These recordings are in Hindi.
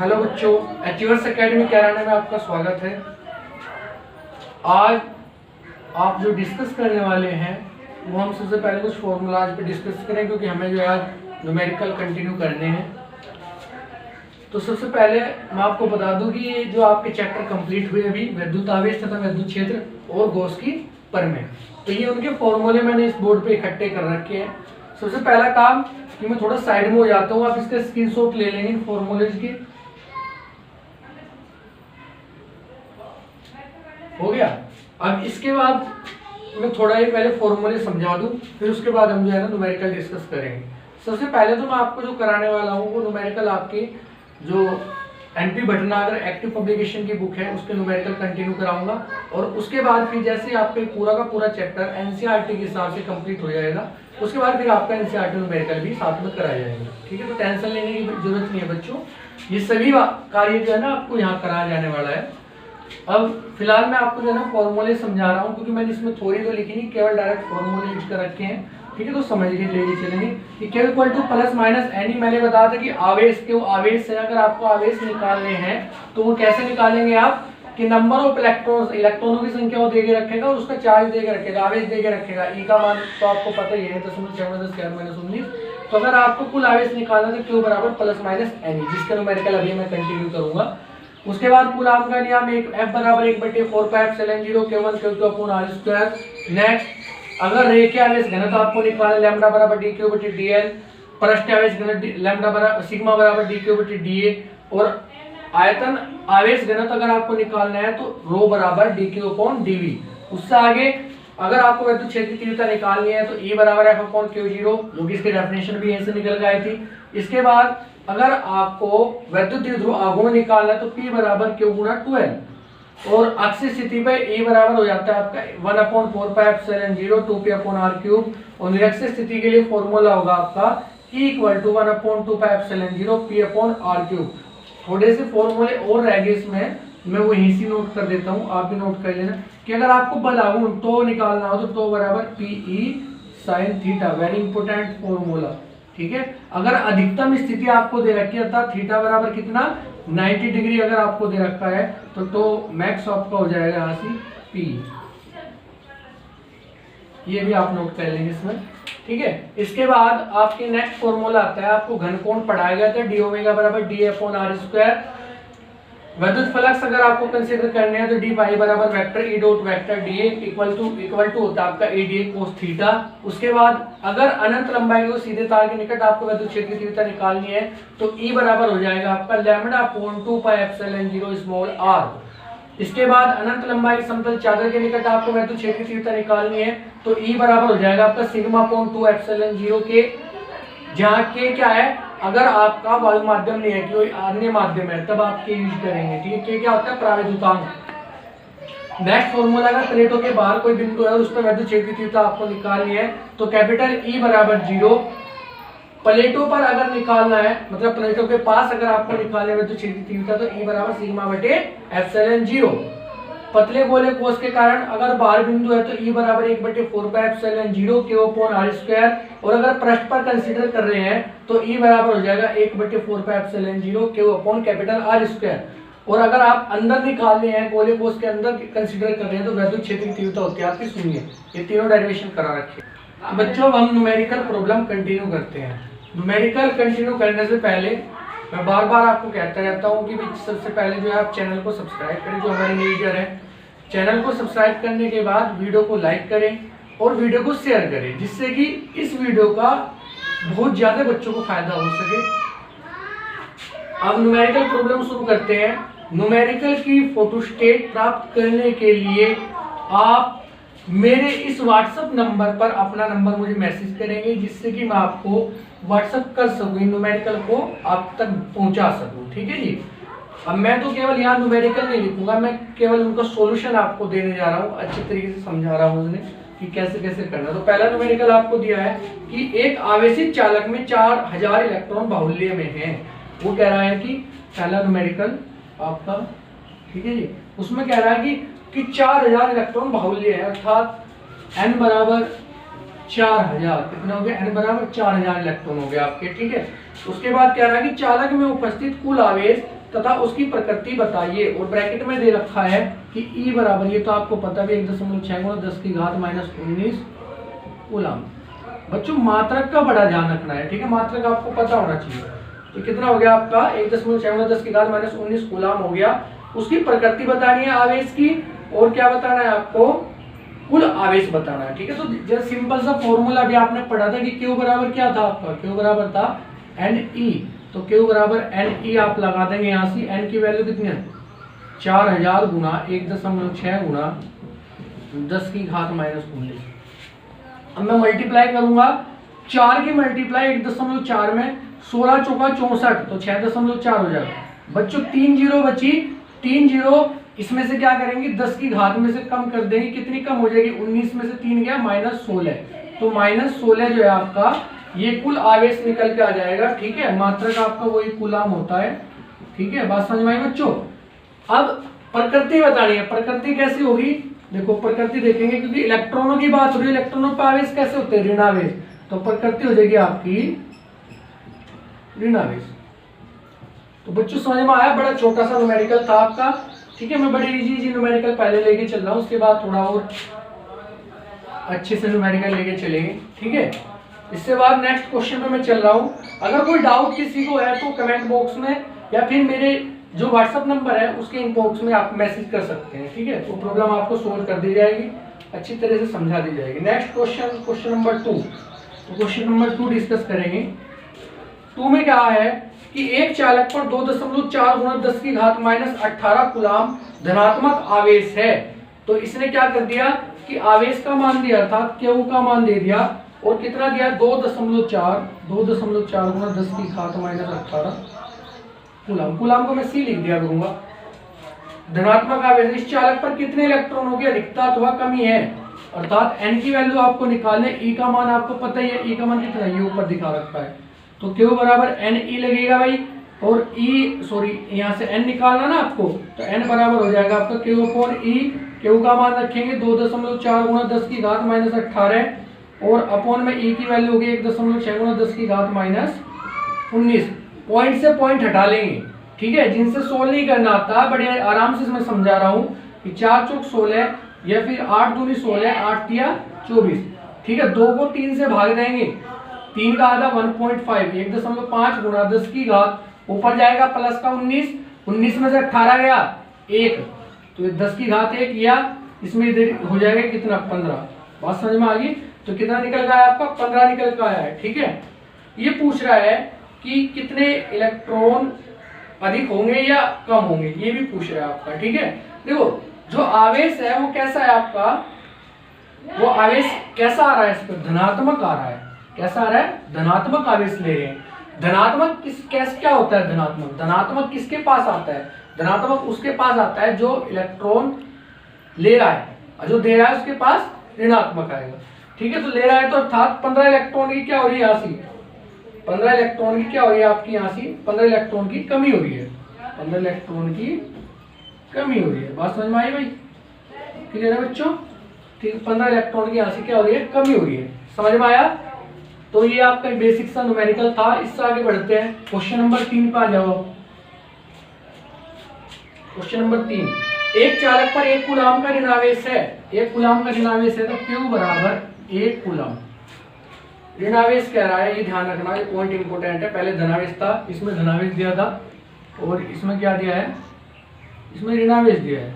हेलो बच्चों, अचीवर्स एकेडमी कैराना में आपका स्वागत है। आज आप जो डिस्कस करने वाले हैं वो हम सबसे पहले कुछ फॉर्मूलाज पे डिस्कस करें, क्योंकि हमें जो है आज न्यूमेरिकल कंटिन्यू करने हैं। तो सबसे पहले मैं आपको बता दूं कि ये जो आपके चैप्टर कंप्लीट हुए अभी, विद्युत आवेश तथा विद्युत क्षेत्र और गॉस की प्रमेय, तो ये उनके फॉर्मूले मैंने इस बोर्ड पे इकट्ठे कर रखे हैं। सबसे पहला काम कि मैं थोड़ा साइड में हो जाता हूँ, आप इसके स्क्रीनशॉट ले लेंगे इन फॉर्मूलेज के। हो गया। अब इसके बाद मैं थोड़ा ही पहले फॉर्मूले समझा दूं, फिर उसके बाद हम जो है ना न्यूमेरिकल डिस्कस करेंगे। सबसे पहले तो मैं आपको जो कराने वाला हूँ वो न्यूमेरिकल आपके जो एनपी भटनागर एक्टिव पब्लिकेशन की बुक है उसके न्यूमेरिकल कंटिन्यू कराऊंगा, और उसके बाद फिर जैसे आपके पूरा का पूरा चैप्टर एनसीईआरटी के हिसाब से कंप्लीट हो जाएगा, उसके बाद फिर आपका एनसीईआरटी न्यूमेरिकल भी साथ में कराया जाएगा। ठीक है, तो टेंशन लेने की जरूरत नहीं है बच्चों, ये सभी कार्य जो है ना आपको यहाँ कराया जाने वाला है। अब फिलहाल मैं आपको जो है ना फॉर्मूले समझा रहा हूँ, क्योंकि मैंने इसमें थोड़ी तो लिखी नहीं, केवल डायरेक्ट फॉर्मूले यूज कर रखे हैं। ठीक है, तो समझ के लेके चलेंगे कि Q equal two plus minus any. मैंने बताया था कि आवेश के आवेश से अगर आपको आवेश निकालने हैं तो वो कैसे निकालेंगे आप, कि नंबर ऑफ इलेक्ट्रॉनों की संख्या वो दे के रखेगा और उसका चार्ज दे के रखेगा, आवेश दे के रखेगा। ई का मान तो आपको पता ही है 10⁻⁻⁻⁻�19। तो अगर आपको कुल आवेश निकालना तो Q बराबर प्लस माइनस एनी, जिसका न्यूमेरिकल अभी मैं कंटिन्यू करूंगा। उसके बाद कूलाम का नियम एक F बराबर 1/4πε0 Q1 Q2 upon R square. Next, अगर रेखीय आवेश घनत्व आपको निकालना लैम्डा बराबर dQ/dl, पृष्ठ आवेश घनत्व लैम्डा बराबर सिग्मा बराबर dQ/dA, और आयतन आवेश घनत्व अगर आपको निकालना है तो रो बराबर dQ/dV। उससे आगे अगर आपको विद्युत क्षेत्र की तीव्रता निकालनी है तो E बराबर F/Q0, जो कि इसकी डेफिनेशन भी यहीं से निकल के आई थी। इसके बाद अगर आपको विद्युत द्विध्रुव आघूर्ण निकालना है तो P बराबर Q गुणा 12, और अक्षीय स्थिति पे E बराबर हो जाता है आपका 1/4πε0 2p/r³, और निरक्षीय स्थिति के लिए फॉर्मूला होगा आपका E इक्वल टू 1/2πε0 p/r³। थोड़े से फॉर्मूले और रह गए इसमें, मैं वो यहीं से नोट कर देता हूँ, आप भी नोट कर लेना कि अगर आपको बल आघूर्ण तो निकालना हो तो बराबर PE sin theta, very important formula. ठीक है, अगर अधिकतम स्थिति आपको दे रखी है अर्थात थीटा बराबर कितना 90 डिग्री अगर आपको दे रखा है तो मैक्स आपका हो जाएगा यहाँ से P, ये भी आप नोट कर लेंगे इसमें। ठीक है, इसके बाद आपके नेक्स्ट फॉर्मूला आता है, आपको घनकोण पढ़ाया गया था d ओमेगा बराबर d/r²। विद्युत फ्लक्स अगर आपको कंसीडर करने हैं तो d पाई बराबर vector E dot vector dA equal to होता है आपका ADA cos थीटा। उसके बाद अगर अनंत लंबाई को सीधे तार के निकट आपको विद्युत क्षेत्र की तीव्रता निकालनी है तो E बराबर हो जाएगा आपका λ/2πε0 स्मॉल r। इसके बाद अनंत लंबाई की समतल चादर के निकट आपको विद्युत क्षेत्र की तीव्रता निकालनी है तो E बराबर हो जाएगा आपका σ/2ε0 के, जहाँ के क्या है, अगर आपका वायु माध्यम नहीं है, कोई अन्य माध्यम है तब आप के यूज करेंगे। ठीक है, के क्या होता है, प्राविद्युतांक। नेक्स्ट फॉर्मूला, अगर प्लेटों के बाहर कोई बिंदु है और उस पर विद्युत क्षेत्र की तीव्रता आपको निकालनी है तो कैपिटल E बराबर 0। प्लेटों पर अगर निकालना है, मतलब प्लेटों के पास अगर आपको निकालना है विद्युत क्षेत्र की तीव्रता तो E बराबर σ/ε0। पतले गोले कोष के कारण अगर बाहर बिंदु है तो E बराबर 1/4πε0 Q/r², और अगर पृष्ठ पर कंसीडर कर रहे हैं तो E बराबर हो जाएगा 1/4πε0 Q/R²। और अगर आप अंदर निकालने हैं, गोले कोष के अंदर कंसीडर कर रहे हैं तो विद्युत क्षेत्र की तीव्रता होती है आपकी शून्य। ये तीनों डेरिवेशन करा रखे हैं। बच्चों, अब हम न्यूमेरिकल प्रॉब्लम कंटिन्यू करते हैं। न्यूमेरिकल कंटिन्यू करने से पहले मैं बार बार आपको कहता रहता हूँ कि सबसे पहले जो है आप चैनल को सब्सक्राइब करें, जो हमारे न्यू यूजर है। चैनल को सब्सक्राइब करने के बाद वीडियो को लाइक करें और वीडियो को शेयर करें, जिससे कि इस वीडियो का बहुत ज़्यादा बच्चों को फायदा हो सके। अब न्यूमेरिकल प्रॉब्लम शुरू करते हैं। न्यूमेरिकल की फोटोस्टेट प्राप्त करने के लिए आप मेरे इस व्हाट्सएप नंबर पर अपना नंबर मुझे मैसेज करेंगे, जिससे कि मैं आपको व्हाट्सएप कर सकूँ, न्यूमेरिकल को आप तक पहुंचा सकूँ। ठीक है जी। अब मैं तो केवल यहाँ न्यूमेरिकल नहीं लिखूंगा, मैं केवल उनका सॉल्यूशन आपको देने जा रहा हूँ, अच्छे तरीके से समझा रहा हूँ उन्हें कि कैसे कैसे करना। तो पहला न्यूमेरिकल आपको दिया है कि एक आवेशित चालक में 4000 इलेक्ट्रॉन बाहुल्य में है। वो कह रहा है कि पहला न्यूमेरिकल आपका, ठीक है जी, उसमें कह रहा है कि 4000 इलेक्ट्रॉन बाहुल्य है, अर्थात n बराबर 4000, कितना हो गया, n बराबर 4000 इलेक्ट्रॉन हो गया आपके। ठीक है, उसके बाद कह रहा है कि चालक में उपस्थित कुल आवेश तथा उसकी प्रकृति बताइए। और ब्रैकेट में दे रखा है कि E बराबर, ये तो आपको पता भी 1.6 गुणा 10 की घात माइनस 19 कूलम। बच्चों मात्रक का बड़ा ध्यान रखना है, ठीक है, मात्रक आपको पता होना चाहिए। तो कितना हो गया आपका 1.6 गुणा 10 की घात माइनस 19 कूलम हो गया। उसकी प्रकृति बतानी है आवेश की, और क्या बताना है आपको, कुल आवेश बताना है, ठीक है। तो जैसे सिंपल सा फॉर्मूला भी आपने पढ़ा था कि Q बराबर क्या था आपका, Q बराबर था NE। तो Q बराबर NE आप लगा देंगे यहाँ से। N की वैल्यू कितनी है, 4000 गुना 1.6 गुना 10 की घात माइनस 19। अब मैं मल्टीप्लाई करूंगा, 4 की मल्टीप्लाई 1.4 में 16 चौका 64, तो 6.4 हो जाएगा। बच्चों 3 जीरो बची, 3 जीरो इसमें से क्या करेंगे, 10 की घात में से कम कर देंगे, कितनी कम हो जाएगी, 19 में से 3 गया -16, तो -16 जो है आपका ये कुल आवेश निकल के आ जाएगा, ठीक है। मात्रक आपका वही कूलम होता है, ठीक है। बात समझ में आई बच्चों। अब प्रकृति बतानी है, प्रकृति कैसी होगी, देखो प्रकृति देखेंगे, क्योंकि इलेक्ट्रॉनों की बात हो रही है, इलेक्ट्रॉनों पर आवेश कैसे होते हैं, ऋणावेश, तो प्रकृति हो जाएगी आपकी ऋणावेश। तो बच्चों समझ में आया, बड़ा छोटा सा न्यूमेरिकल था आपका, ठीक है। मैं बड़ी इजी न्यूमेरिकल पहले लेके चल रहा हूँ, उसके बाद थोड़ा और अच्छे से न्यूमेरिकल लेके चलेंगे, ठीक है। इसके बाद नेक्स्ट क्वेश्चन पे मैं चल रहा हूँ। अगर कोई डाउट किसी को है तो कमेंट बॉक्स में या फिर मेरे जो व्हाट्सएप नंबर है उसके इनबॉक्स में आप मैसेज कर सकते हैं, ठीक है। तो प्रॉब्लम आपको सोल्व कर दी जाएगी, अच्छी तरह से समझा दी जाएगी। Next question, question number 2। तो क्वेश्चन नंबर 2 डिस्कस करेंगे। 2 में क्या है कि एक चालक पर 2.4 गुणा 10 की घात माइनस 18 कूलम धनात्मक आवेश है। तो इसने क्या कर दिया कि आवेश का मान दिया, अर्थात Q का मान दे दिया, और कितना दिया 2.4 गुणा 10 की घात माइनस 18 कूलम। कूलम को मैं C लिख दिया करूंगा। धनात्मक आवेश, इस चालक पर कितने इलेक्ट्रॉनों की अधिकता अथवा कमी है, अर्थात N की वैल्यू आपको निकालने, E का मान आपको पता ही है, E का मान कितना है, ये ऊपर दिखा रखा है। तो Q बराबर NE लगेगा भाई, और यहाँ से N निकालना ना आपको, तो N बराबर हो जाएगा आपका Q अपॉन E। Q का मान रखेंगे 2.4 गुणा 10 की घात माइनस 18, और अपॉन में E की वैल्यू होगी 1.6 गुणा 10 की घात माइनस 19। पॉइंट से पॉइंट हटा लेंगे, ठीक है। जिनसे सोल्व नहीं करना आता, बड़े आराम से मैं समझा रहा हूँ कि 4 चौक 16 या फिर 8 दूनी 16, 8 तिया 24, ठीक है। 2 को 3 से भाग देंगे, 3 का आधा 1.5, 1.5 गुणा 10 की घात, ऊपर जाएगा प्लस का 19, 19 में से 18 गया 1, तो 10 की घात 1 किया, इसमें इधर हो जाएगा कितना 15। बात समझ में आ गई। तो कितना निकल का आया आपका 15 निकल का आया है, ठीक है। ये पूछ रहा है कि कितने इलेक्ट्रॉन अधिक होंगे या कम होंगे, ये भी पूछ रहा है आपका, ठीक है। देखो जो आवेश है वो कैसा है आपका, वो आवेश कैसा आ रहा है, इस पर धनात्मक आ रहा है। कैसा आ रहा है, धनात्मक आवेश ले रहे हैं। धनात्मक क्या होता है, धनात्मक, धनात्मक किसके पास आता है, धनात्मक उसके पास आता है जो इलेक्ट्रॉन ले रहा है, और जो दे रहा है उसके पास ऋणात्मक आएगा, ठीक है। तो ले रहा है तो अर्थात 15 इलेक्ट्रॉन की क्या हो रही है, यहाँ से 15 इलेक्ट्रॉन की क्या हो रही है आपकी, यहाँ से 15 इलेक्ट्रॉन की कमी हो रही है, 15 इलेक्ट्रॉन की कमी हो रही है। बात समझ में आई भाई, क्लियर है बच्चों, ठीक। 15 इलेक्ट्रॉन की यहाँ से क्या हो रही है, कमी हो रही है, समझ में आया। तो ये आपका बेसिक सा न्यूमेरिकल था। इससे आगे बढ़ते हैं, क्वेश्चन नंबर 3 पर आ जाओ। क्वेश्चन नंबर 3, एक चालक पर 1 कूलम का ऋणावेश है, 1 कूलम का ऋणावेश है, तो Q बराबर 1 कूलम। ऋणावेश कह रहा है, ये ध्यान रखना, ये पॉइंट इंपोर्टेंट है। पहले धनावेश था, इसमें धनावेश दिया था, और इसमें क्या दिया है, इसमें ऋणावेश दिया है।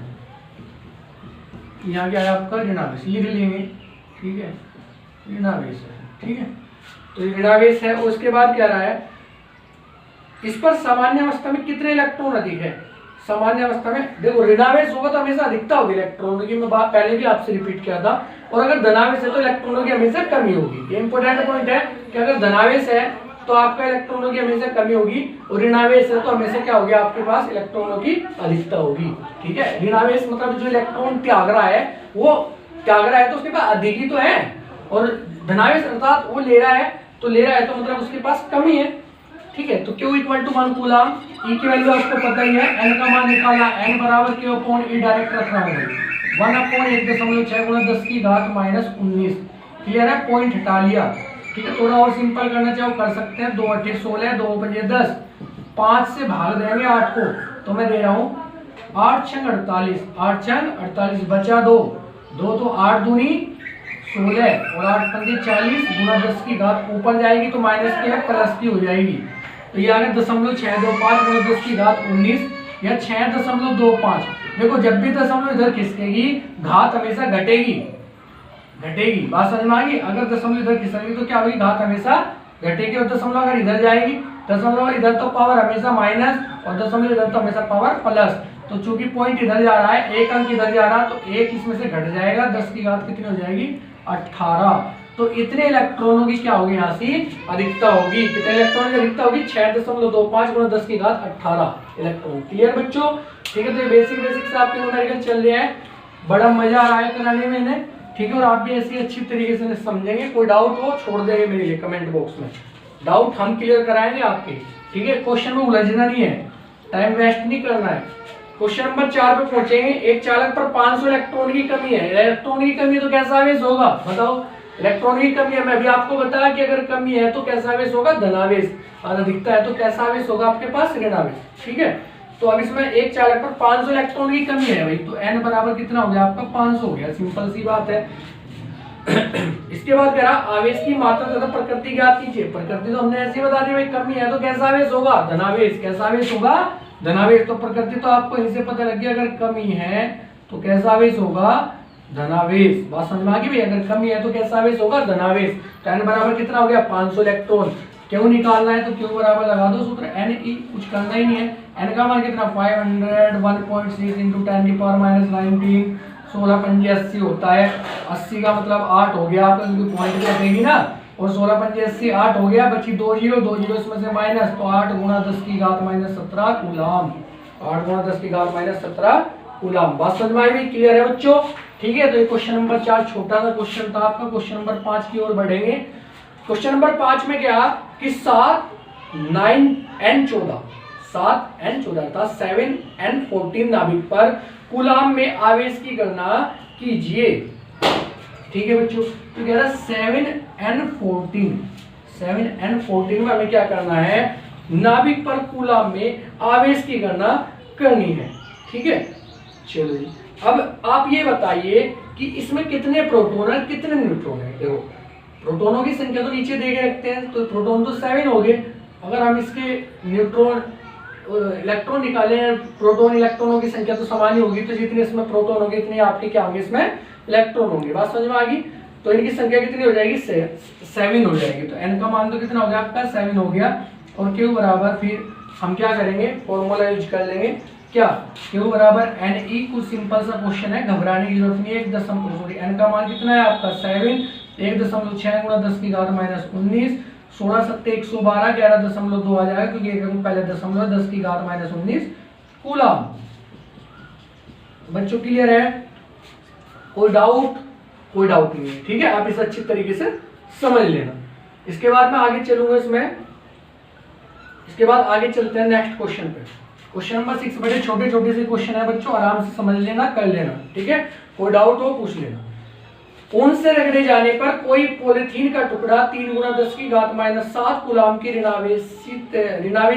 यहाँ क्या है आपका ऋणावेश, लिख लेंगे, ठीक है, ऋणावेश है, ठीक है। तो ऋणावेश है, और उसके बाद क्या रहा है, इस पर सामान्य अवस्था में कितने इलेक्ट्रॉन अधिक है। सामान्य अवस्था में देखो ऋणावेश होगा तो हमेशा अधिकता होगी इलेक्ट्रॉनों की, मैं बात पहले भी आपसे रिपीट किया था। और अगर धनावेश है तो इलेक्ट्रॉनों की हमेशा कमी होगी। ये इंपॉर्टेंट पॉइंट है कि अगर धनावेश है तो आपका इलेक्ट्रॉनों की हमेशा कमी होगी, और ऋणावेश है तो हमेशा क्या होगी, आपके पास इलेक्ट्रॉनों की अधिकता होगी, ठीक है। ऋणावेश मतलब जो इलेक्ट्रॉन त्याग रहा है, वो त्याग रहा है तो उसके पास अधिक ही तो है, और धनावेश अर्थात वो ले रहा है, तो ले रहा है तो मतलब उसके पास कमी है, ठीक है। तो Q equal to 1 coulomb, E की वैल्यू आपको पता ही है, N का मान निकाला, N बराबर Q अपॉन E डायरेक्ट रखना होगा, 1 अपॉन 1.6 गुणा 10 की घात माइनस 19, क्लियर है। पॉइंट हटा लिया, ठीक है। थोड़ा और सिंपल करना चाहो कर सकते हैं, 2 8 16, 2 5 10, 5 से भाग देंगे 8 को, तो मैं दे रहा हूँ 8 छंग 48, 8 छंग 48 बचा 2, 2 तो 8 दूनी 16 और 8 पंजे 40 गुना 10 की घात ऊपर जाएगी तो माइनस की है प्लस की हो जाएगी, तो ये आ गया 0.625 गुना 10 की घात 19 या 6.25। देखो जब भी दशमलव इधर खिसकेगी घात हमेशा घटेगी, बात समझ में आ गई। अगर दशमलव इधर खिसकेगी तो क्या होगी, घात हमेशा घटेगी, और दशमलव अगर इधर जाएगी, दशमलव इधर तो पावर हमेशा माइनस और दशमलव इधर तो हमेशा पावर प्लस, तो चूंकि पॉइंट इधर जा रहा है, एक अंक इधर जा रहा है, तो एक इसमें से घट जाएगा, 10 की घात कितनी हो जाएगी 18। तो इतने इलेक्ट्रॉनों की क्या होगी यहाँ से अधिकता होगी, कितने इलेक्ट्रॉन की अधिकता होगी 6.25 गुना 10 की घात 18 इलेक्ट्रॉन। क्लियर बच्चों, ठीक है। तो ये बेसिक से आपके न्यूमेरिकल चल रहे हैं, बड़ा मजा आ रहा है कराने में इन्हें, ठीक है। और आप भी ऐसी अच्छी तरीके से समझेंगे, कोई डाउट हो छोड़ देंगे मेरे लिए कमेंट बॉक्स में, डाउट हम क्लियर कराएंगे आपके, ठीक है। क्वेश्चन में उलझना नहीं है, टाइम वेस्ट नहीं करना है। क्वेश्चन नंबर 4 पे पहुंचेंगे। एक चालक पर 500 इलेक्ट्रॉन की कमी है, इलेक्ट्रॉन की कमी है तो कैसा आवेश होगा बताओ, इलेक्ट्रॉन की कमी है, मैं भी आपको बताया कि अगर कमी है तो कैसा आवेश होगा धनावेश, और अधिकता है तो कैसा आवेश होगा आपके पास ऋणावेश, ठीक है। तो अब इसमें एक चालक पर 500 इलेक्ट्रॉन की कमी है भाई, तो n बराबर कितना हो गया आपका 500 हो गया, सिंपल सी बात है। इसके बाद कह रहा आवेश की मात्रा तथा प्रकृति ज्ञात कीजिए। प्रकृति तो हमने ऐसे ही बता दी भाई, कमी है तो कैसा आवेश होगा धनावेश, कैसा आवेश होगा धनावेश, तो प्रकृति तो आपको इनसे पता लग गया, अगर कमी है तो कैसा आवेश होगा धनावेश, बात समझ में आ गई भाई, अगर कमी है तो कैसा आवेश होगा धनावेश। तो n बराबर कितना हो गया 500 इलेक्ट्रॉन, क्यों निकालना है तो क्यों बराबर लगा दो सूत्र, n ई कुछ करना ही नहीं है, n का मान कितना 500 1.6 into 10 की पावर माइनस 19, 16 पंजे 80 होता है, 80 का मतलब 8 हो गया आपका, क्योंकि पॉइंट कटेगी ना, और 16 पंजे 80 8 हो गया, बची 2 जीरो इसमें से माइनस, तो 8 गुना 10 की घात माइनस 17 कूलम, 8 गुना 10 की घात माइनस 17 कूलम। बात समझ में आई भी, क्लियर है बच्चों, ठीक है। तो ये क्वेश्चन नंबर 4 छोटा सा क्वेश्चन था आपका। क्वेश्चन नंबर 5 की ओर बढ़ेंगे। क्वेश्चन नंबर 5 में क्या कि 7n14 था 7n14 नाभिक पर कूलाम में आवेश की गणना कीजिए, ठीक है बच्चों। तो कह रहा 7n14 में हमें क्या करना है, नाभिक पर कूलाम में आवेश की गणना करनी है, ठीक है। चलो जी, अब आप ये बताइए कि इसमें कितने प्रोटॉन है कितने न्यूट्रॉन है। देखो प्रोटॉनों की संख्या तो नीचे दे के रखते हैं, तो प्रोटॉन तो 7 हो गए, अगर हम इसके न्यूट्रॉन इलेक्ट्रॉन निकाले, प्रोटॉन इलेक्ट्रॉनों की संख्या तो समान ही होगी, तो जितने इसमें प्रोटॉन होंगे इतने आपके क्या होंगे इसमें इलेक्ट्रॉन होंगे, बात समझ में आ गई। तो इनकी संख्या कितनी हो जाएगी 7 हो जाएगी, तो n का मान तो कितना हो गया आपका 7 हो गया, और q बराबर फिर हम क्या करेंगे फॉर्मूला यूज कर लेंगे, क्या q बराबर ne, कुछ सिंपल सा क्वेश्चन है, घबराने की जरूरत नहीं है। n का मान कितना है आपका 7, 1.6 गुना 10 की घात माइनस 19, 16 सत्ते 112, 11.2 आ जाएगा, क्योंकि एक अंक पहले दशमलव 10 की घात माइनस 19 कूलम। बच्चों क्लियर है, कोई डाउट नहीं है, ठीक है। आप इसे अच्छी तरीके से समझ लेना। इसके बाद मैं आगे चलूंगा इसमें, इसके बाद आगे चलते हैं नेक्स्ट क्वेश्चन पे। क्वेश्चन नंबर 6 बड़े छोटे से क्वेश्चन है बच्चों, आराम से समझ लेना, कर लेना, ठीक है। कोई डाउट हो पूछ लेना। ऊन से रगड़े जाने पर कोई पॉलिथीन का टुकड़ा 3 गुना 10 की घात माइनस 7 कूलम की ऋणावेश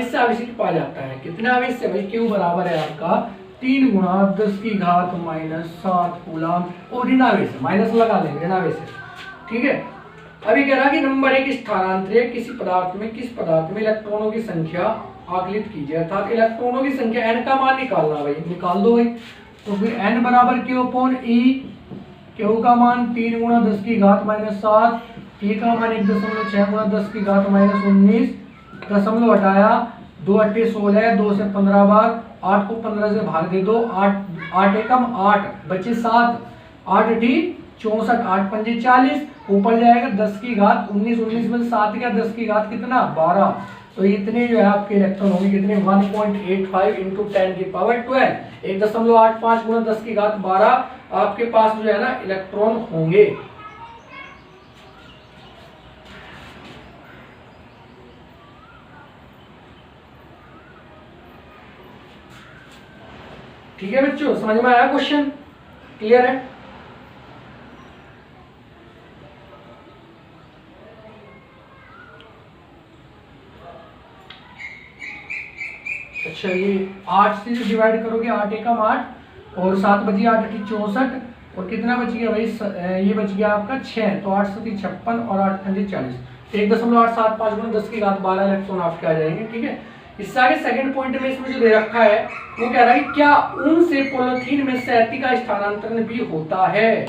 से आवेशित पाया जाता है। कितने आवेश से भाई, क्यू बराबर है आपका 3 गुना 10 की घात माइनस 7 कूलम, और ऋणावेश माइनस लगा देंगे ऋणावेश, ठीक है। अभी कह रहा कि नंबर 1 स्थानांतरित किस पदार्थ में इलेक्ट्रॉनों की संख्या आकलित कीजिए, अर्थात इलेक्ट्रॉनों की संख्या n का मान निकालना भाई, निकाल दो भाई। तो फिर n बराबर q अपॉन e, q का मान 3 गुना 10 की घात माइनस 7, e का मान 1.6 गुना 10 की घात माइनस 19, दशमलव हटाया 2 अट्ठे 16, 2 से 15 बार, 8 को 15 से भाग दे दो, 8 एकम 8 बचे 7, 8 अठी 64, 8 पंजे 40, ऊपर जाएगा 10 की घात 19, 19 में 7 का 10 की घात कितना 12, तो इतने जो है आपके इलेक्ट्रॉन होंगे कितने 1.85 इंटू 10 की पावर 12, 1.85 गुना 10 की घात 12 आपके पास जो है ना इलेक्ट्रॉन होंगे। ठीक है बच्चों, समझ में आया क्वेश्चन, क्लियर है। अच्छा ये 8 से डिवाइड करोगे, 8 एकम 8 और 7 बची 8 की 64 और कितना बच गया भाई, ये बच गया आपका 6, तो 8 7 56 और 8 5 40, 1.875 गुना 10 की घात 12 इलेक्ट्रॉन आपके आ जाएंगे। ठीक है, इससे आगे सेकंड पॉइंट में इसमें जो दे रखा है वो कह रहा है क्या ऊन से पॉलीथीन में शैती का स्थानांतरण भी होता है।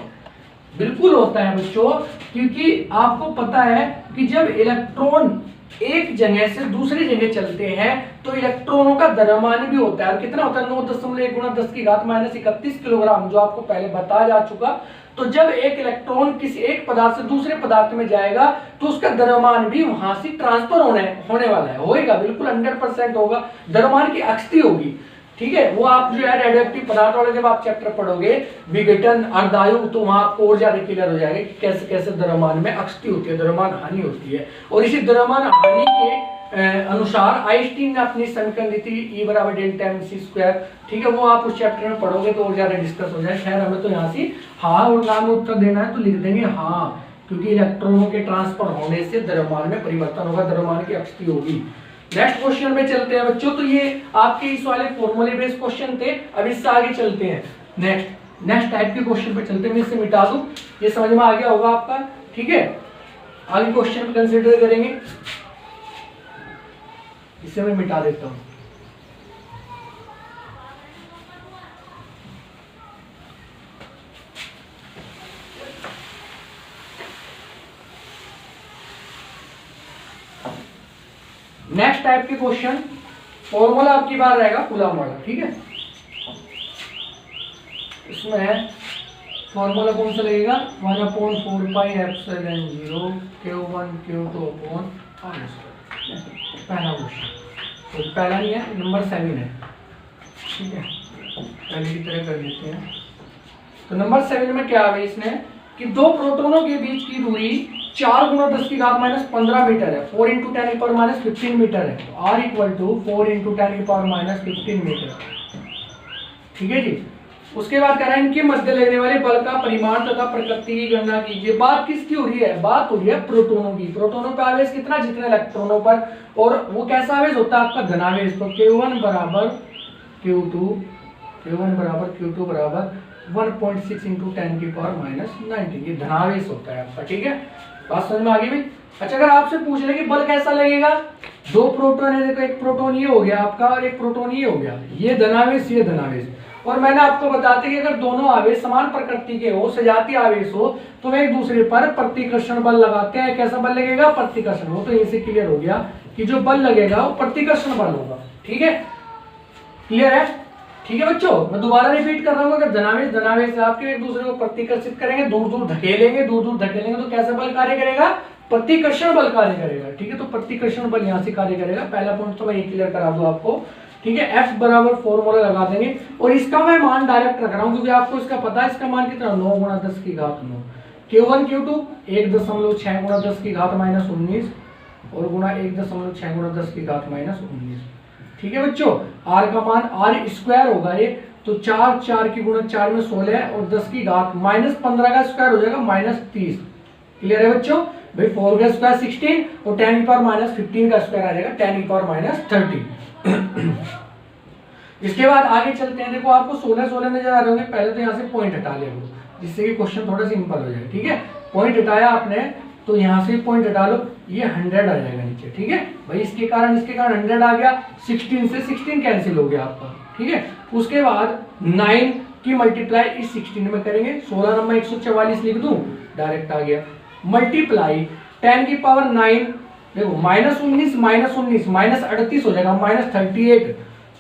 बिल्कुल होता है बच्चों, क्योंकि आपको पता है कि जब इलेक्ट्रॉन एक जगह से दूसरी जगह चलते हैं तो इलेक्ट्रॉनों का द्रव्यमान भी होता है। और कितना होता है, 9.1 गुना 10 की घात -31 किलोग्राम, जो आपको पहले बताया जा चुका। तो जब एक इलेक्ट्रॉन किसी एक पदार्थ से दूसरे पदार्थ में जाएगा तो उसका द्रव्यमान भी वहां से ट्रांसफर होने वाला है, होएगा, बिल्कुल 100% होगा। द्रव्यमान की अक्षति होगी। ठीक है, वो आप जो है रेडियोएक्टिव पदार्थ वाले जब आप चैप्टर पढ़ोगे विघटन अर्धायु, तो वहां आपको और ज्यादा क्लियर हो जाएगा कि कैसे कैसे द्रव्यमान में अक्षति होती है, द्रव्यमान हानि होती है। और इसी द्रव्यमान हानि के अनुसार आइंस्टीन ने अपनी समीकरण दी थी E = डेल्टा mc²। ठीक है, वो आप उस चैप्टर में पढ़ोगे तो और ज्यादा डिस्कस हो जाए। खैर हमें तो यहाँ से हाँ और ना में उत्तर देना है तो लिख देंगे हाँ, क्योंकि इलेक्ट्रॉनों के ट्रांसफर होने से द्रव्यमान में परिवर्तन होगा, द्रव्यमान की अक्षति होगी। नेक्स्ट क्वेश्चन में चलते हैं बच्चों। तो ये आपके इस वाले फॉर्मूले बेस्ड क्वेश्चन थे। अब इससे आगे चलते हैं नेक्स्ट टाइप के क्वेश्चन पे चलते हैं। मैं इसे मिटा दूं, ये समझ में आ गया होगा आपका। ठीक है, आगे क्वेश्चन कंसीडर करेंगे, इसे मैं मिटा देता हूं। नेक्स्ट टाइप के क्वेश्चन, फॉर्मूला आपकी बार रहेगा कूलम वाला। ठीक है, इसमें फॉर्मूला कौन सा लगेगा, 1/4πε0 Q1 Q2 R²। पहला क्वेश्चन, तो पहला नहीं है, नंबर 7 है। ठीक है, पहले की तरह कर देते हैं। तो नंबर 7 में क्या है इसने कि दो प्रोटोनों के बीच की दूरी 4 गुना 10 की घात -15 मीटर है, 4 × 10⁻15 मीटर है। तो R = 4 × 10⁻15 मीटर। ठीक है जी, उसके बाद कह रहा है इनके मध्य लगने वाले बल का परिमाण तथा प्रकृति की गणना कीजिए। बात किसकी हो रही है, बात हो रही है प्रोटोनों की। प्रोटोनों पर आवेश कितना, जितने इलेक्ट्रॉनों पर, और वो कैसा आवेश होता है आपका, धनावेश। तो Q1 = Q2 1.6 × 10⁻19, ये धनावेश होता है आपका। ठीक है, बात समझ में आ गई भाई। अच्छा, अगर आपसे पूछ ले कि बल कैसा लगेगा, दो प्रोटॉन है, देखो एक प्रोटॉन ये हो गया आपका और एक प्रोटॉन ये हो गया, ये धनावेश ये धनावेश। और मैंने आपको बताते कि अगर दोनों आवेश समान प्रकृति के हो, सजातीय आवेश हो, तो वे एक दूसरे पर प्रतिकर्षण बल लगाते हैं। कैसा बल लगेगा, प्रतिकर्षण। हो तो इनसे क्लियर हो गया कि जो बल लगेगा वो प्रतिकर्षण बल होगा। ठीक है, क्लियर है। ठीक है बच्चों, मैं दोबारा रिपीट कर रहा हूँ, अगर धनावेश आपके एक दूसरे को प्रतिकर्षित करेंगे, दूर दूर धकेलेंगे तो कैसा बल कार्य करेगा, प्रतिकर्षण बल कार्य करेगा। ठीक है, तो प्रतिकर्षण बल यहाँ से कार्य करेगा। पहला पॉइंट तो मैं ये क्लियर करा दूं आपको। ठीक है, F = फॉर्मूला लगा देंगे और इसका मैं मान डायरेक्ट रख रहा हूँ क्योंकि आपको इसका पता है। इसका मान कितना, 9 × 10 की घात 9। Q1 Q2 1.6 × 10 की घात -19 और गुणा 1.6 × 10 की घात -19। ठीक है बच्चों, R का मान R² होगा ये, तो 4 की गुणा 4 में 16 और 10 की घात -15 का स्क्वायर हो जाएगा -30। क्लियर है बच्चों भाई, 4 का स्क्वायर 16 और 10⁻15 का स्क्वायर आ जाएगा 10⁻30। इसके बाद आगे चलते हैं। देखो आपको 16 नजर आ रहे होंगे, पहले तो यहाँ से पॉइंट हटा ले जिससे कि क्वेश्चन थोड़ा सिंपल हो जाए। ठीक है, पॉइंट हटाया आपने तो यहाँ से पॉइंट हटा लो, ये 100 आ जाएगा नीचे। ठीक है भाई, इसके कारण 100 आ गया, 16 से 16 कैंसिल हो गया आपका। ठीक है, उसके बाद 9 की मल्टीप्लाई इस 16 में करेंगे, 16 नंबर 144 लिख दूं, डायरेक्ट आ गया। मल्टीप्लाई 10 की पावर 9, देखो -19 -38 हो जाएगा,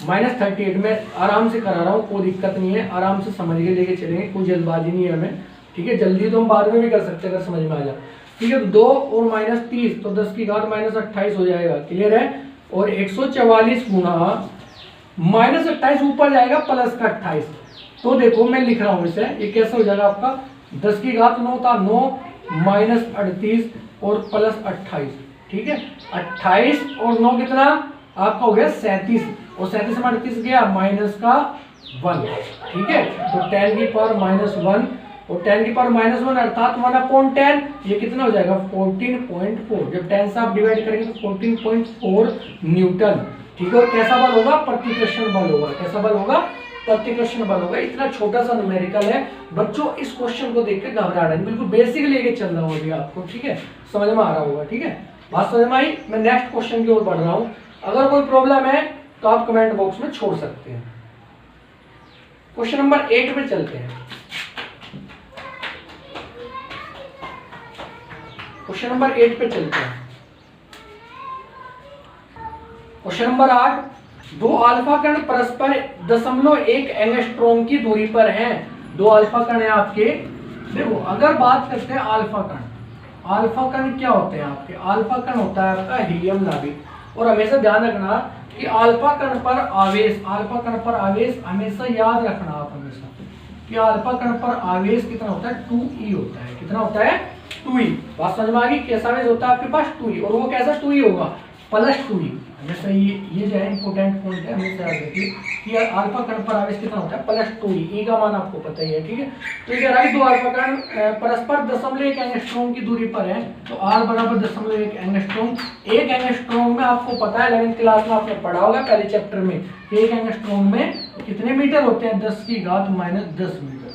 -38 में आराम से करा रहा हूँ, कोई दिक्कत नहीं है, आराम से समझ के लेके चलेंगे, कोई जल्दबाजी नहीं है हमें। ठीक है, जल्दी तो हम बाद में भी कर सकते हैं अगर समझ में आ जाए। ठीक है, 2 और -30 तो 10 की घात -28 हो जाएगा। क्लियर है, और 144 गुना -28 ऊपर जाएगा प्लस का 28। तो देखो मैं लिख रहा हूँ इसे, ये कैसे हो जाएगा आपका, 10 की घात 9 था, 9 -38 और प्लस 28। ठीक है, 28 और 9 कितना आपका हो गया 37, और 37 में 38 गया -1। ठीक है, तो 10 की पावर -1 और 10 की पावर -1 अर्थात 1/10, ये कितना हो जाएगा 14.4। जब 10 से आप डिवाइड करेंगे तो 14.4 न्यूटन। ठीक है। और कैसा बल होगा? प्रतिकर्षण बल होगा। कैसा बल होगा? प्रतिकर्षण बल होगा। इतना छोटा सा न्यूमेरिकल है बच्चों, इस क्वेश्चन को देख के घबराना नहीं, बिल्कुल बेसिक लेके चल रहा हूँ अभी आपको, ठीक है, समझ में आ रहा होगा, ठीक है, बात समझ में आई। मैं नेक्स्ट क्वेश्चन की ओर बढ़ रहा हूँ, अगर कोई प्रॉब्लम है तो आप कमेंट बॉक्स में छोड़ सकते हैं। क्वेश्चन नंबर 8 पे चलते हैं। क्वेश्चन नंबर 8 पे चलते हैं। क्वेश्चन नंबर 8, दो अल्फा कण परस्पर 0.1 एंगस्ट्रॉम की दूरी पर हैं। दो अल्फा कण है आपके। देखो अगर बात करते हैं अल्फा कण, अल्फा कण क्या होते हैं आपके? अल्फा कण होता है आपका हीलियम नाभिक। और हमेशा ध्यान रखना कि अल्फा कण पर आवेश, अल्फा कण पर आवेश हमेशा याद रखना आप हमेशा कि अल्फा कण पर आवेश कितना होता है? 2e होता है। कितना होता है? 2e। बात समझ में आ गई? कैसा आवेश होता है आपके पास? 2e। और वो कैसा 2e होगा? +2e। हमेशा ये जो है इंपोर्टेंट पॉइंट है, हमेशा याद रखिए कि अल्फा कण पर आवेश कितना होता है? +2e। ई का मान आपको पता ही है, ठीक है। तो ये कह रहा है दो अल्फा कण परस्पर 0.1 एंगस्ट्रॉम की दूरी पर है, तो r बराबर 0.1 एंगस्ट्रॉम। 1 एंगस्ट्रॉम में आपको पता है 11th क्लास में आपने पढ़ा होगा पहले चैप्टर में, 1 एंगस्ट्रॉम में कितने मीटर होते हैं? 10⁻⁻10 मीटर।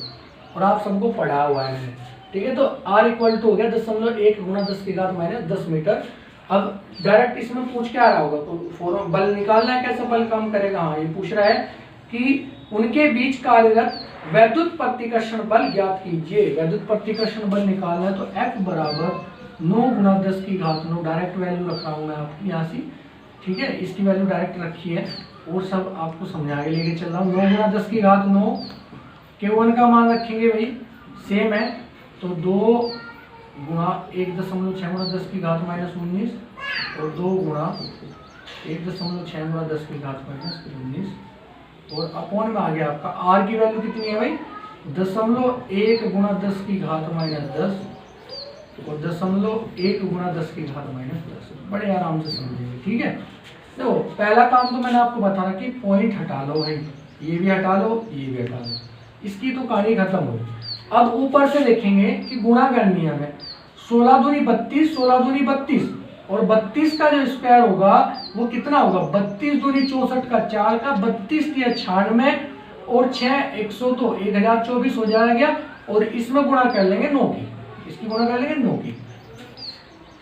और आप सबको पढ़ा हुआ है, ठीक है। तो r इक्वल टू हो गया 0.1 × 10⁻10 मीटर। अब डायरेक्ट इसमें पूछ के आ रहा होगा तो फॉर्म बल निकालना है, कैसे बल काम करेगा? हाँ, ये पूछ रहा है कि उनके बीच कार्यरत वैद्युत प्रतिकर्षण बल ज्ञात कीजिए। वैद्युत प्रतिकर्षण बल निकालना है तो F बराबर 9 × 10⁻9। डायरेक्ट वैल्यू रख रहा हूँ मैं आपकी यहाँ से, ठीक है, इसकी वैल्यू डायरेक्ट रखी है और सब आपको समझा के लेके चल रहा हूँ। 9 × 10⁻9 K1 का मान रखेंगे भाई सेम है, तो 2 गुणा 1.6 × 10⁻−19 और 2 गुणा 1.6 × 10⁻−19 और अपॉन में आ गया आपका r की वैल्यू कितनी है भाई? 0.1 × 10⁻10 और 0.1 × 10⁻10। बड़े आराम से समझेंगे, ठीक है। देखो पहला काम तो मैंने आपको बताया कि पॉइंट हटा लो भाई, ये भी हटा लो, ये भी हटा लो, इसकी तो कहानी खत्म हो। अब ऊपर से देखेंगे कि गुणा करनी है हमें। 16 दूनी 32, 16 दूनी 32 और 32 का जो स्क्वायर होगा वो कितना होगा? 32 दूनी 64 का 4 का 32 × 96 और 6 102 1024 हो जाएगा। और इसमें गुणा कर लेंगे 9 की, इसकी गुणा कर लेंगे 9 की,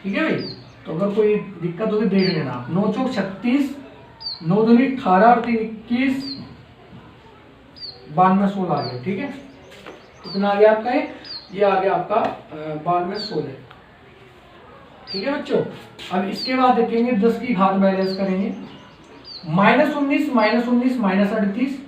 ठीक है भाई। तो अगर कोई दिक्कत होगी देख लेना आप। 9 चौक 36, 9 दूनी 18 और 3 21 92 16 आ गया, ठीक है। कितना आ गया आपका? ये आ गया आपका 92 16, ठीक है बच्चों। अब इसके बाद देखेंगे 10 की घात बैलेंस करेंगे। -19 -38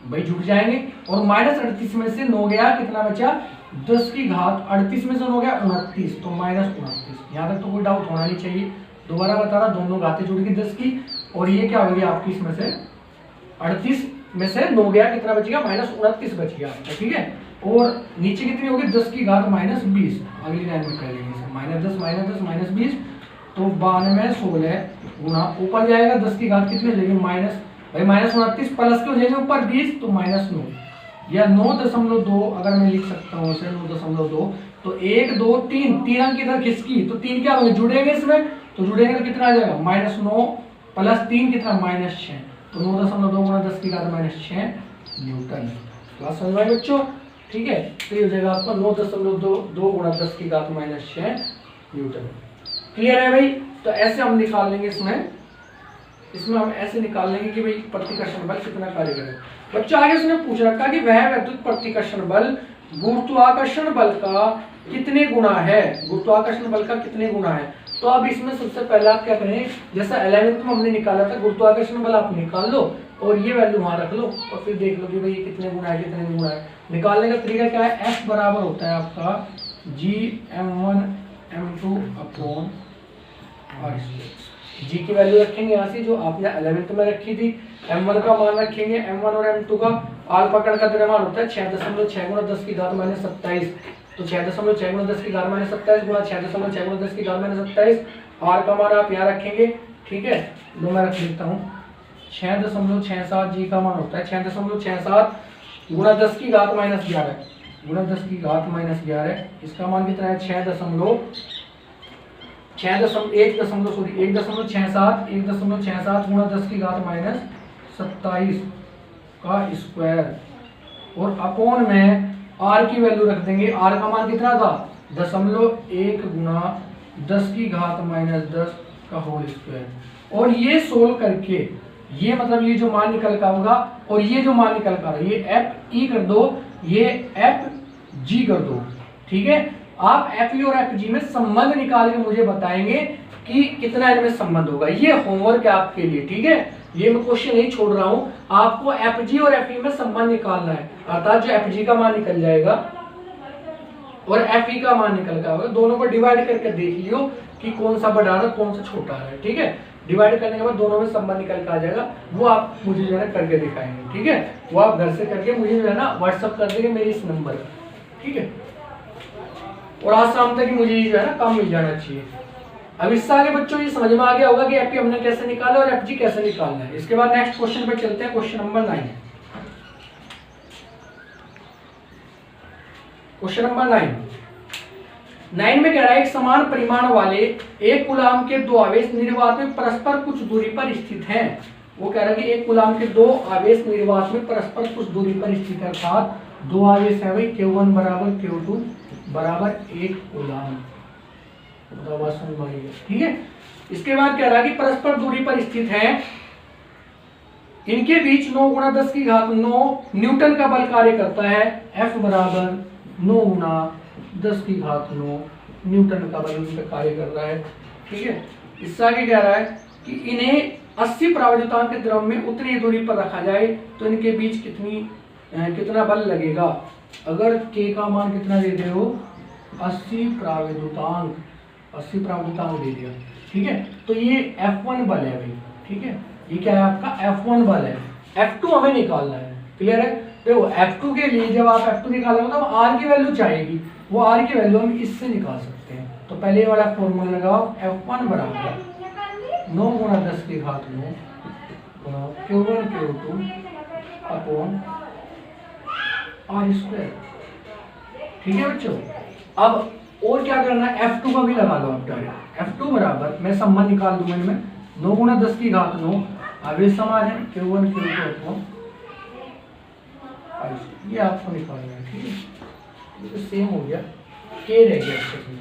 भाई जुड़ जाएंगे और -38 में से 9 गया, कितना बचा? 10 की घात 38 में से 9 गया 29, तो -29। यहाँ तक तो कोई डाउट होना नहीं चाहिए। दोबारा बता रहा, दोनों घातें जुड़ गई 10 की और ये क्या हो गया आपकी? इसमें से 38 में से 9 गया, कितना बचेगा? -29 बच गया आपका, ठीक है। और नीचे कितनी होगी? 10 की घात -20। अगली लाइन में कर लेंगे -10 -20, तो 92 16 गुणा ऊपर जाएगा 10 की घात कितनी हो जाएगी? भाई -29 प्लस के हो जाएंगे ऊपर 20, तो -9 या 9.2 अगर मैं लिख सकता हूँ उसे 9.2। तो 1 2 3 अंक इधर खिसकी, तो 3 क्या होंगे? जुड़ेंगे इसमें, तो जुड़ेंगे तो कितना आ जाएगा? -9 + 3 कितना? -6। तो 9.2 × 10 की घात -6 न्यूटन। क्लास समझ में बच्चों, ठीक है। तो ये हो जाएगा आपका 9.2 × 10 की घात -6 न्यूटन। क्लियर है भाई? तो ऐसे हम निकाल लेंगे इसमें हम ऐसे निकाल लेंगे कि भाई प्रतिकर्षण बल कितना कार्य करेगा। बच्चों आगे उसने पूछ रखा कि वह वैद्युत प्रतिकर्षण बल गुरुत्वाकर्षण बल का कितने गुना है? गुरुत्वाकर्षण बल का कितने गुना है? तो अब इसमें सबसे पहले आप क्या करें, जैसा 11th में हमने निकाला था गुरुत्वाकर्षण बल, आप निकाल लो और ये वैल्यू वहां रख लो और फिर देख लो कि भाई कितने गुना है, कितने गुना है। निकालने का तरीका क्या है? F बराबर होता है आपका Gm1 m2 upon r²। G की वैल्यू रखेंगे यहाँ से जो आपने 11th में रखी थी। m1 का मान रखेंगे, m1 और m2 का। अल्फा कण का द्रव्यमान होता है 6.6 × 10 की घात -27, तो 6.6 × 10 की घात -27 गुणा 6.6 × 10 की घात -27। r का मान आप यहाँ रखेंगे, ठीक है। लो मैं रख लेता हूँ 6.67। G का मान होता है 6.67 गुणा 10 की घात -11 गुणा 10 की घात -11। इसका मान कितना है? 1.67 गुणा 10 की घात माइनस 27 का स्क्वायर और अपोन में आर की वैल्यू रख देंगे। आर का मान कितना था 0.1 गुणा 10 की घात माइनस 10 का होल स्क्वायर। और ये सोल्व करके ये मतलब ये जो मान निकल का होगा और ये जो मान निकल का ये एफ ई कर दो, ये एफ जी कर दो। ठीक है, आप एफ ई और एफ जी में संबंध निकाल के मुझे बताएंगे कि कितना इनमें संबंध होगा। ये होमवर्क है आपके लिए। ठीक है, ये मैं क्वेश्चन नहीं छोड़ रहा हूं, आपको एफ जी और एफ ई में संबंध निकालना है। अर्थात जो एफ जी का मान निकल जाएगा और एफ ई का मान निकल का होगा, दोनों को डिवाइड करके देख लियो कि कौन सा बड़ा है कौन सा छोटा है। ठीक है, डिवाइड करने के बाद दोनों में संबंध निकल के आ जाएगा, वो आप मुझे जो है करके दिखाएंगे। ठीक है, वो आप घर से करके मुझे जो है ना व्हाट्सअप कर देंगे मेरे इस नंबर पर। ठीक है, और आज शाम तक मुझे जो है ना काम मिल जाना चाहिए। अब इससे आगे बच्चों ये समझ में आ गया होगा कि एफ हमने कैसे निकाला और एफ जी कैसे निकालना है। इसके बाद नेक्स्ट क्वेश्चन पे चलते हैं, क्वेश्चन नंबर 9। क्वेश्चन नंबर 9 में कह रहा है एक समान परिमाण वाले एक कूलाम के दो आवेश निर्वात में परस्पर कुछ दूरी पर स्थित हैं। वो कह रहा है कि एक कूलाम के दो आवेश निर्वात में परस्पर कुछ दूरी पर स्थित है, अर्थात दो आवेश है भाई Q1 बराबर Q2 बराबर 1 कूलाम। ठीक है, इसके बाद कह रहा है कि परस्पर दूरी पर स्थित है, इनके बीच 9 गुणा 10 की घात 9 न्यूटन का बल कार्य करता है। F बराबर 9 गुणा 10 की घात 9 न्यूटन का बल उन पर कार्य कर रहा है। ठीक है, इससे आगे कह रहा है कि इन्हें 80 प्रावधान के द्रव में उतनी दूरी पर रखा जाए तो इनके बीच कितना बल लगेगा। अगर K का मान कितना दे दे हो 80 प्रावधान दे दिया। ठीक है, तो ये F1 बल है भाई। ठीक है, ये क्या है आपका F1 बल है। F2 हमें निकालना है। क्लियर है, देखो F2 के लिए जब आप F2 निकालोगे तो R की वैल्यू चाहिएगी, वो R की वैल्यू हम इससे निकाल सकते हैं। तो पहले वाला फॉर्मूला लगाओ, F1 बराबर 9 गुणा 10 की घात 9 गुणा Q1 Q2 upon R square. ठीक है बच्चों, अब और क्या करना है, F2 का भी लगा लो आप डायरेक्ट। F2 बराबर मैं संबंध निकाल दूंगा इनमें 9 गुणा 10 की घात 9 आवेश समान है Q1 Q2 अपॉन ये आपको निकालना है। ठीक है, ये तो सेम हो गया, K रह गया इसमें।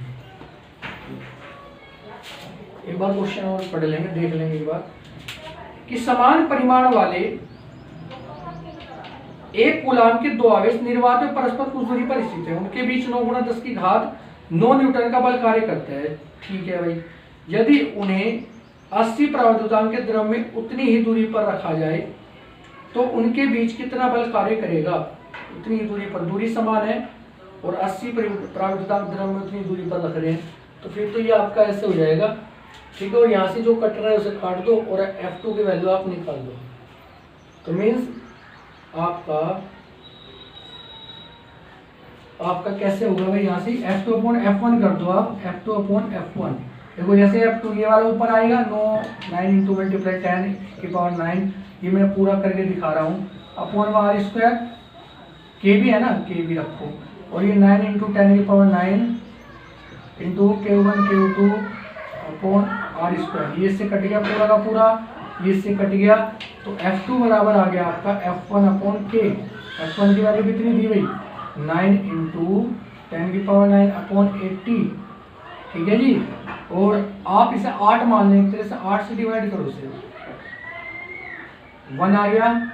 एक बार क्वेश्चन और पढ़ लेंगे, देख लेंगे एक बार कि समान परिमाण वाले एक कूलाम के दो आवेश निर्वात में परस्पर कुछ दूरी पर स्थित है, उनके बीच 9 गुणा 10 की घात 9 न्यूटन का बल कार्य करता है। ठीक है भाई, यदि उन्हें 80 प्रावधान के द्रव में उतनी ही दूरी पर रखा जाए तो उनके बीच कितना बल कार्य करेगा। उतनी ही दूरी पर, दूरी समान है और 80 प्रावधान द्रव में उतनी दूरी पर रख रहे हैं, तो फिर तो ये आपका ऐसे हो जाएगा। ठीक है, और यहाँ से जो कट रहा है उसे काट दो और F2 की वैल्यू आप निकाल दो। तो मीन्स आपका कैसे होगा भाई, यहाँ से F2 अपॉन F1 कर दो आप, F2 अपॉन F1। देखो जैसे F2 ये वाला ऊपर आएगा 9 इंटू मल्टीप्लाई 10 की पावर 9, ये मैं पूरा करके दिखा रहा हूँ, अपॉन R स्क्वायर K भी है ना, K भी रखो, और ये 9 इंटू 10 की power 9 into Q1 Q2 upon R square. ये इससे कट गया पूरा का पूरा, ये इससे कट गया, तो F2 बराबर आ गया आपका F1 अपॉन K। F1 की वैल्यू कितनी दी भाई 9 इंटू 10 की पावर 9 अपॉन 80। ठीक है जी, और आप इसे 8 मान लें, एक तरह से 8 से डिवाइड करो इसे, 1 आ गया,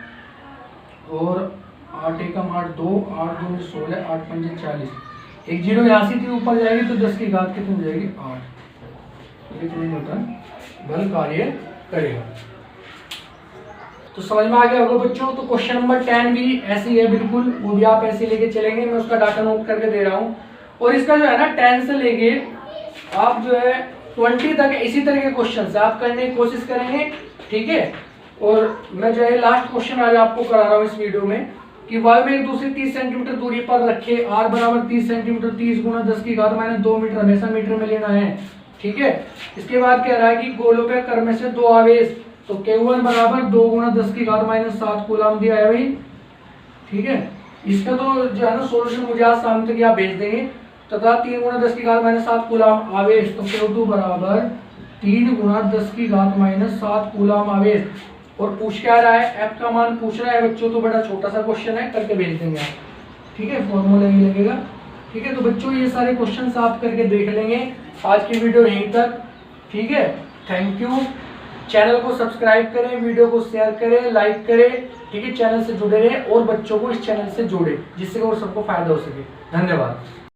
और 8 एकम 8 2, 8 2 16, 8 5 40, एक जीरो यहाँ से थी ऊपर जाएगी तो 10 की घात कितनी हो जाएगी 8। कितने न्यूटन बल कार्य करेगा। तो समझ में आ गया होगा बच्चों। तो क्वेश्चन नंबर 10 भी ऐसे ही है बिल्कुल, वो भी आप ऐसे लेके चलेंगे, मैं उसका डाटा नोट करके दे रहा हूँ। और इसका जो है ना 10 से लेके आप जो है 20 तक इसी तरह के क्वेश्चन से आप करने की कोशिश करेंगे। ठीक है, और मैं जो है लास्ट क्वेश्चन आज आपको करा रहा हूँ इस वीडियो में कि वायु में एक दूसरे 30 सेंटीमीटर दूरी पर रखे, R बराबर 30 सेंटीमीटर, 30 गुणा 10 की घात माइनस 2 मीटर, हमेशा मीटर में लेना है। ठीक है, इसके बाद कह रहा है कि गोलों क्रम में से दो आवेश, तो Q1 बराबर 2 गुणा 10 की घात माइनस 7 कूलम दिया है भाई। ठीक है, इसका तो जो है ना सोल्यूशन मुझे आज शाम तक आप भेज देंगे, तथा 3 गुना 10 की घात -7 कूलम आवेश, तो Q2 बराबर 3 गुना 10 की घात -7 कूलम आवेश। और पूछ क्या रहा है, F का मान पूछ रहा है बच्चों, तो बड़ा छोटा सा क्वेश्चन है, करके भेज देंगे आप, ठीक है, फॉर्मूला ही लगेगा, ठीक है। तो बच्चों ये सारे क्वेश्चंस आप करके देख लेंगे। आज की वीडियो यहीं तक, ठीक है, थैंक यू। चैनल को सब्सक्राइब करें, वीडियो को शेयर करें, लाइक करें, ठीक है, चैनल से जुड़े रहें और बच्चों को इस चैनल से जोड़ें जिससे और सबको फायदा हो सके। धन्यवाद।